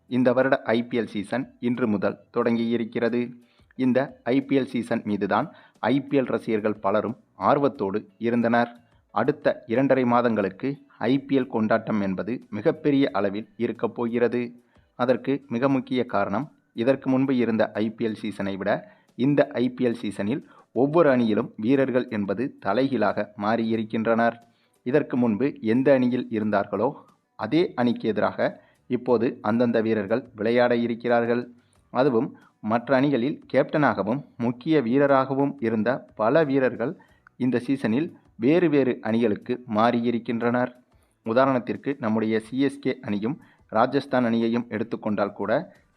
இந்த வருட IPL season இன்று முதல் தொடங்கியிருக்கிறது. இந்த ஐபிஎல் சீசன் மீதுதான் ஐபிஎல் ரசிகர்கள் பலரும் ஆர்வத்தோடு இருந்தனர். அடுத்த 2.5 மாதங்களுக்கு ஐபிஎல் கொண்டாட்டம் என்பது மிகப்பெரிய அளவில் இருக்கப் போகிறது. அதற்கு மிக முக்கிய காரணம், இதற்கு முன்பு இருந்த ஐபிஎல் சீசனை விட இந்த ஐபிஎல் சீசனில் ஒவ்வொரு அணியிலும் வீரர்கள் என்பது தலைகீழாக மாறியிருக்கின்றனர். இதற்கு முன்பு எந்த அணியில் இருந்தார்களோ அதே அணிக்கு எதிராக இப்போது அந்தந்த வீரர்கள் விளையாட இருக்கிறார்கள். அதுவும் மற்ற அணிகளில் கேப்டனாகவும் முக்கிய வீரராகவும் இருந்த பல வீரர்கள் இந்த சீசனில் வேறு வேறு அணிகளுக்கு மாறியிருக்கின்றனர். உதாரணத்திற்கு நம்முடைய சிஎஸ்கே அணியும் ராஜஸ்தான் அணியையும் எடுத்துக்கொண்டால் கூட,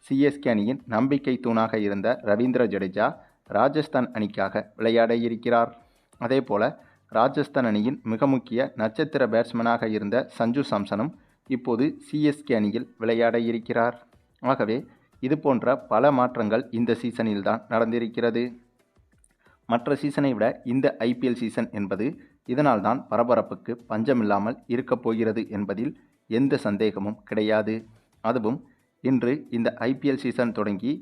சிஎஸ்கே அணியின் நம்பிக்கை தூணாக இருந்த ரவீந்திர ஜடேஜா ராஜஸ்தான் அணிக்காக விளையாட இருக்கிறார். அதேபோல ராஜஸ்தான் அணியின் மிக முக்கிய நட்சத்திர பேட்ஸ்மேனாக இருந்த சஞ்சு சாம்சனும் இப்போது சிஎஸ்கே அணியில் விளையாட இருக்கிறார். ஆகவே இது போன்ற பல மாற்றங்கள் இந்த சீசனில்தான் நடந்திருக்கிறது. மற்ற சீசனை விட இந்த ஐபிஎல் சீசன் என்பது இதனால் தான் பரபரப்புக்கு பஞ்சமில்லாமல் இருக்கப் போகிறது என்பதில் எந்த சந்தேகமும் கிடையாது. அதுவும் இன்று இந்த ஐபிஎல் சீசன் தொடங்கி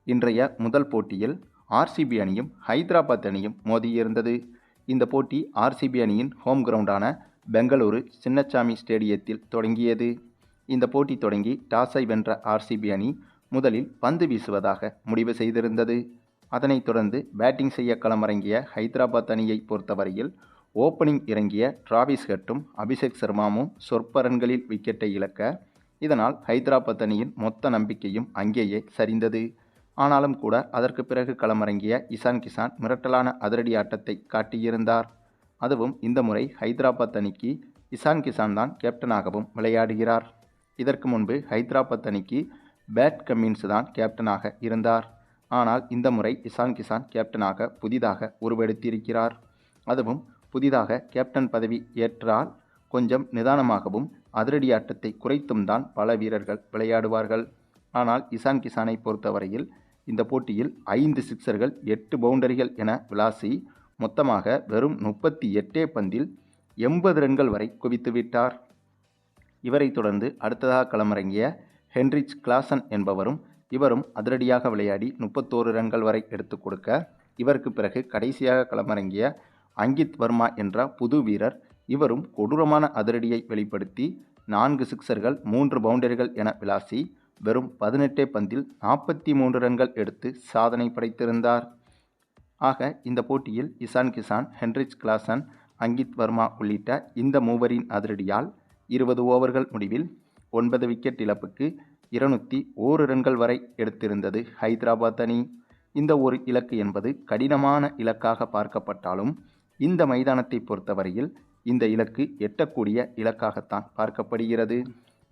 இன்றைய முதல் போட்டியில் ஆர்சிபி அணியும் ஹைதராபாத் அணியும் மோதியிருந்தது. இந்த போட்டி ஆர்சிபி அணியின் ஹோம் கிரவுண்டான பெங்களூரு சின்னசாமி ஸ்டேடியத்தில் தொடங்கியது. இந்த போட்டி தொடங்கி டாஸை வென்ற ஆர்சிபி அணி முதலில் பந்து வீசுவதாக முடிவு செய்திருந்தது. அதனைத் தொடர்ந்து பேட்டிங் செய்ய களமிறங்கிய ஹைதராபாத் அணியை பொறுத்தவரையில் ஓப்பனிங் இறங்கிய டிராவிஸ் ஹெட்டும் அபிஷேக் சர்மாவும் சொற்ப ரன்களில் விக்கெட்டை இழக்க, இதனால் ஹைதராபாத் அணியின் மொத்த நம்பிக்கையும் அங்கேயே சரிந்தது. ஆனாலும் கூட அதற்கு பிறகு களமிறங்கிய இசான் கிசான் மிரட்டலான அதிரடி ஆட்டத்தை காட்டியிருந்தார். அதுவும் இந்த முறை ஹைதராபாத் அணிக்கு இசான் கிசான் தான் கேப்டனாகவும் விளையாடுகிறார். இதற்கு முன்பு ஹைதராபாத் அணிக்கு பேட் கமின்ஸ் தான் கேப்டனாக இருந்தார். ஆனால் இந்த முறை இசான் கிசான் கேப்டனாக புதிதாக உருவெடுத்திருக்கிறார். அதுவும் புதிதாக கேப்டன் பதவி ஏற்றால் கொஞ்சம் நிதானமாகவும் அதிரடி ஆட்டத்தை குறைத்தும் தான் பல வீரர்கள் விளையாடுவார்கள். ஆனால் இசான் கிசானை பொறுத்தவரையில் இந்த போட்டியில் 5 சிக்சர்கள் 8 பவுண்டரிகள் என விளாசி மொத்தமாக வெறும் 38 பந்தில் 80 ரன்கள் வரை குவித்துவிட்டார். இவரை தொடர்ந்து அடுத்ததாக களமிறங்கிய ஹென்ரிச் கிளாசன் என்பவரும் இவரும் அதிரடியாக விளையாடி 31 ரன்கள் வரை எடுத்து கொடுக்க, இவருக்கு பிறகு கடைசியாக களமிறங்கிய அங்கித் வர்மா என்ற புது வீரர், இவரும் கொடூரமான அதிரடியை வெளிப்படுத்தி 4 சிக்சர்கள் 3 பவுண்டரிகள் என விளாசி வெறும் 18 பந்தில் 43 ரன்கள் எடுத்து சாதனை படைத்திருந்தார். ஆக இந்த போட்டியில் இசான் கிசான், ஹென்ரிச் கிளாசன், அங்கித் வர்மா உள்ளிட்ட இந்த மூவரின் அதிரடியால் 20 ஓவர்கள் முடிவில் 9 விக்கெட் இழப்புக்கு 201 ரன்கள் வரை எடுத்திருந்தது ஹைதராபாத் அணி. இந்த ஒரு இலக்கு என்பது கடினமான இலக்காக பார்க்கப்பட்டாலும் இந்த மைதானத்தை பொறுத்தவரையில் இந்த இலக்கு எட்டக்கூடிய இலக்காகத்தான் பார்க்கப்படுகிறது.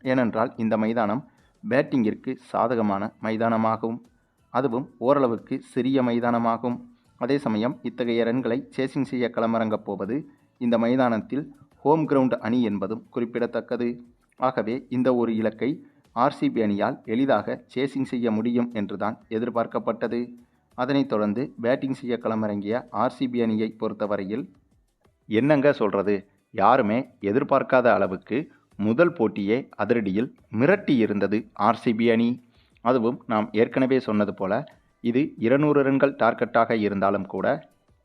ஏனென்றால் இந்த மைதானம் பேட்டிங்கிற்கு சாதகமான மைதானமாகும். அதுவும் ஓரளவுக்கு சிறிய மைதானமாகும். அதே சமயம் இத்தகைய ரன்களை சேசிங் செய்ய களமிறங்கப் போவது இந்த மைதானத்தில் ஹோம் கிரவுண்ட் அணி என்பதும் குறிப்பிடத்தக்கது. ஆகவே இந்த ஒரு இலக்கை ஆர்சிபி அணியால் எளிதாக சேசிங் செய்ய முடியும் என்றுதான் எதிர்பார்க்கப்பட்டது. அதனைத் தொடர்ந்து பேட்டிங் செய்ய களமிறங்கிய ஆர்சிபி அணியை பொறுத்தவரையில் என்னங்க சொல்கிறது, யாருமே எதிர்பார்க்காத அளவுக்கு முதல் போட்டியே அதிரடியில் மிரட்டி இருந்தது ஆர்சிபி அணி. அதுவும் நாம் ஏற்கனவே சொன்னது போல இது 200 ரன்கள் டார்கெட்டாக இருந்தாலும் கூட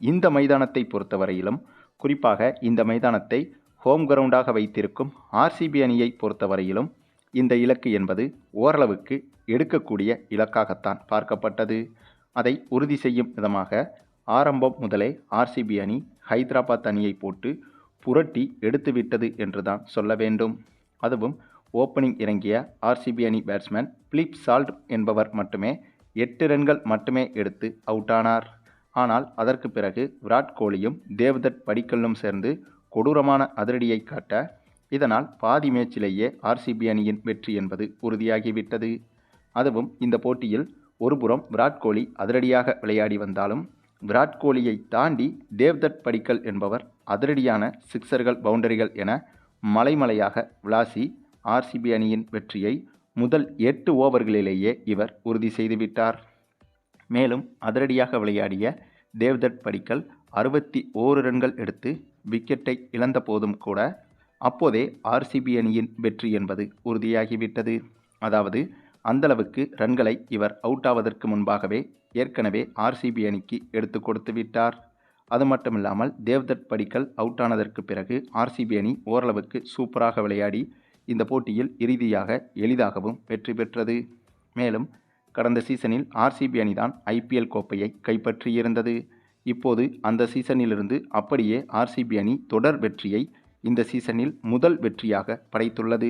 இந்த மைதானத்தை பொறுத்தவரையிலும், குறிப்பாக இந்த மைதானத்தை ஹோம் கிரவுண்டாக வைத்திருக்கும் ஆர்சிபி அணியை பொறுத்தவரையிலும் இந்த இலக்கு என்பது ஓரளவுக்கு எடுக்கக்கூடிய இலக்காகத்தான் பார்க்கப்பட்டது. அதை உறுதி செய்யும் விதமாக ஆரம்பம் முதலே ஆர்சிபி அணி ஹைதராபாத் அணியை போட்டு புரட்டி எடுத்துவிட்டது என்றுதான் சொல்ல வேண்டும். அதுவும் ஓப்பனிங் இறங்கிய ஆர்சிபி அணி பேட்ஸ்மேன் பிலிப் சால்ட் என்பவர் மட்டுமே 8 ரன்கள் மட்டுமே எடுத்து அவுட் ஆனார். ஆனால் அதற்கு பிறகு விராட் கோலியும் தேவ்தத் படிக்கல்லும் சேர்ந்து கொடூரமான அதிரடியை காட்ட, இதனால் பாதி மேட்சிலேயே ஆர்சிபி அணியின் வெற்றி என்பது உறுதியாகிவிட்டது. அதுவும் இந்த போட்டியில் ஒருபுறம் விராட் கோலி அதிரடியாக விளையாடி வந்தாலும், விராட் கோலியை தாண்டி தேவ்தத் படிக்கல் என்பவர் அதிரடியான சிக்சர்கள், பவுண்டரிகள் என மலைமலையாக விளாசி ஆர்சிபி அணியின் வெற்றியை முதல் 8 ஓவர்களிலேயே இவர் உறுதி செய்துவிட்டார். மேலும் அதிரடியாக விளையாடிய தேவ்தத் படிக்கல் 61 ரன்கள் எடுத்து விக்கெட்டை இழந்த போதும் கூட அப்போதே ஆர்சிபி அணியின் வெற்றி என்பது உறுதியாகிவிட்டது. அதாவது அந்தளவுக்கு ரன்களை இவர் அவுட் ஆவதற்கு முன்பாகவே ஏற்கனவே ஆர்சிபி அணிக்கு எடுத்து கொடுத்து விட்டார். அது மட்டுமில்லாமல் தேவ்தத் படிக்கல் அவுட் ஆனதற்கு பிறகு ஆர்சிபி அணி ஓரளவுக்கு சூப்பராக விளையாடி இந்த போட்டியில் இறுதியாக எளிதாகவும் வெற்றி பெற்றது. மேலும் கடந்த சீசனில் ஆர்சிபி அணிதான் ஐபிஎல் கோப்பையை கைப்பற்றியிருந்தது. இப்போது அந்த சீசனிலிருந்து அப்படியே ஆர்சிபி அணி தொடர் வெற்றியை இந்த சீசனில் முதல் வெற்றியாக படைத்துள்ளது.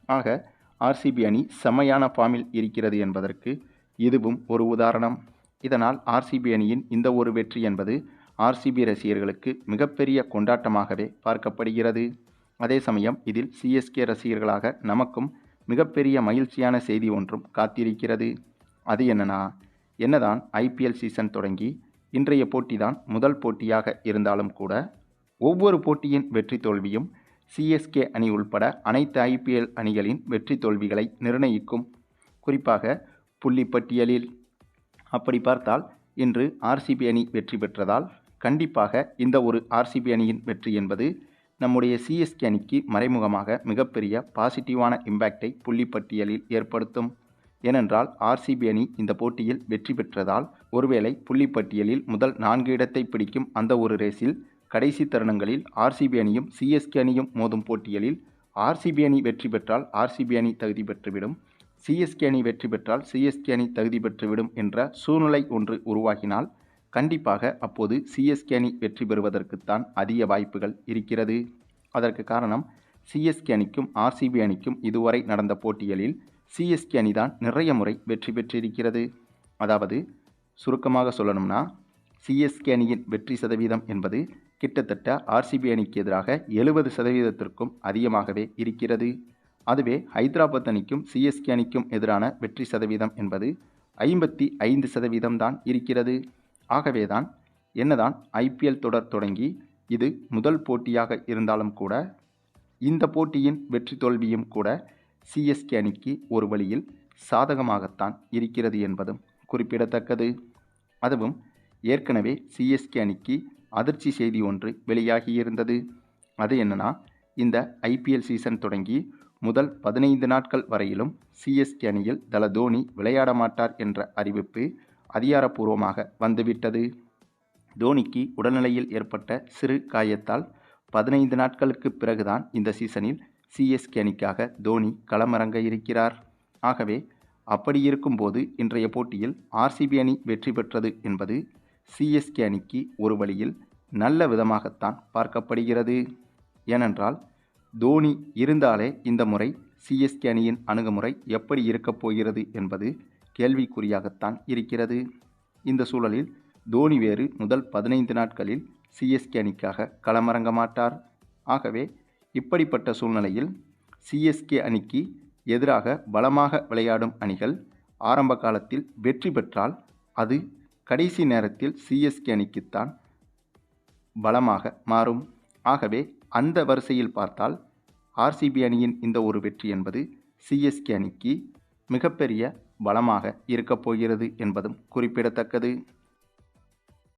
ஆக ஆர்சிபி அணி செமையான ஃபார்மில் இருக்கிறது என்பதற்கு இதுவும் ஒரு உதாரணம். இதனால் ஆர்சிபி அணியின் இந்த ஒரு வெற்றி என்பது ஆர்சிபி ரசிகர்களுக்கு மிகப்பெரிய கொண்டாட்டமாகவே பார்க்கப்படுகிறது. அதே சமயம் இதில் சிஎஸ்கே ரசிகர்களாக நமக்கும் மிகப்பெரிய மகிழ்ச்சியான செய்தி ஒன்றும் காத்திருக்கிறது. அது என்னதான் ஐபிஎல் சீசன் தொடங்கி இன்றைய போட்டிதான் முதல் போட்டியாக இருந்தாலும் கூட ஒவ்வொரு போட்டியின் வெற்றி தோல்வியும் சிஎஸ்கே அணி உள்பட அனைத்து ஐபிஎல் அணிகளின் வெற்றி தோல்விகளை நிர்ணயிக்கும். குறிப்பாக புள்ளிப்பட்டியலில் அப்படி பார்த்தால் இன்று ஆர்சிபி அணி வெற்றி பெற்றதால் கண்டிப்பாக இந்த ஒரு ஆர்சிபி அணியின் வெற்றி என்பது நம்முடைய சிஎஸ்கே அணிக்கு மறைமுகமாக மிகப்பெரிய பாசிட்டிவான இம்பேக்டை புள்ளிப்பட்டியலில் ஏற்படுத்தும். ஏனென்றால் ஆர்சிபி அணி இந்த போட்டியில் வெற்றி பெற்றதால் ஒருவேளை புள்ளிப்பட்டியலில் முதல் 4 இடத்தை பிடிக்கும் அந்த ஒரு ரேஸில் கடைசி தருணங்களில் ஆர்சிபி அணியும் சிஎஸ்கே அணியும் மோதும் போட்டிகளில் ஆர்சிபி அணி வெற்றி பெற்றால் ஆர்சிபி அணி தகுதி பெற்றுவிடும், சிஎஸ்கே அணி வெற்றி பெற்றால் சிஎஸ்கே அணி தகுதி பெற்றுவிடும் என்ற சூழ்நிலை ஒன்று உருவாகினால் கண்டிப்பாக அப்போது சிஎஸ்கே அணி வெற்றி பெறுவதற்குத்தான் அதிக வாய்ப்புகள் இருக்கிறது. அதற்கு காரணம் சிஎஸ்கே அணிக்கும் ஆர்சிபி அணிக்கும் இதுவரை நடந்த போட்டிகளில் சிஎஸ்கே அணிதான் நிறைய முறை வெற்றி பெற்றிருக்கிறது. அதாவது சுருக்கமாக சொல்லணும்னா சிஎஸ்கே அணியின் வெற்றி சதவீதம் என்பது கிட்டத்தட்ட ஆர்சிபி அணிக்கு எதிராக 70% அதிகமாகவே இருக்கிறது. அதுவே ஹைதராபாத் அணிக்கும் சிஎஸ்கே அணிக்கும் எதிரான வெற்றி சதவீதம் என்பது 55% தான் இருக்கிறது. ஆகவேதான் என்னதான் ஐபிஎல் தொடர் தொடங்கி இது முதல் போட்டியாக இருந்தாலும் கூட இந்த போட்டியின் வெற்றி தோல்வியும் கூட சிஎஸ்கே அணிக்கு ஒரு வழியில் சாதகமாகத்தான் இருக்கிறது என்பதும் குறிப்பிடத்தக்கது. அதுவும் ஏற்கனவே சிஎஸ்கே அணிக்கு அதிர்ச்சி செய்தி ஒன்று வெளியாகியிருந்தது. அது இந்த ஐபிஎல் சீசன் தொடங்கி முதல் 15 நாட்கள் வரையிலும் சிஎஸ்கே அணியில் தல தோனி விளையாட மாட்டார் என்ற அறிவிப்பு அதிகாரப்பூர்வமாக வந்துவிட்டது. தோனிக்கு உடல்நிலையில் ஏற்பட்ட சிறு காயத்தால் 15 நாட்களுக்கு பிறகுதான் இந்த சீசனில் சிஎஸ்கே அணிக்காக தோனி களமிறங்க இருக்கிறார். ஆகவே அப்படி இருக்கும்போது இன்றைய போட்டியில் ஆர்சிபி அணி வெற்றி பெற்றது என்பது சிஎஸ்கே அணிக்கு ஒரு வழியில் நல்ல விதமாகத்தான் பார்க்கப்படுகிறது. ஏனென்றால் தோனி இருந்தாலே இந்த முறை சிஎஸ்கே அணியின் அணுகுமுறை எப்படி இருக்கப் போகிறது என்பது கேள்விக்குறியாகத்தான் இருக்கிறது. இந்த சூழலில் தோனி வேறு முதல் 15 நாட்களில் சிஎஸ்கே அணிக்காக களமிறங்க மாட்டார். ஆகவே இப்படிப்பட்ட சூழ்நிலையில் சிஎஸ்கே அணிக்கு எதிராக பலமாக விளையாடும் அணிகள் ஆரம்ப காலத்தில் வெற்றி பெற்றால் அது கடைசி நேரத்தில் சிஎஸ்கே அணிக்குத்தான் பலமாக மாறும். ஆகவே அந்த வரிசையில் பார்த்தால் ஆர்சிபி அணியின் இந்த ஒரு வெற்றி என்பது சிஎஸ்கே அணிக்கு மிகப்பெரிய பலமாக இருக்கப் போகிறது என்பதும் குறிப்பிடத்தக்கது.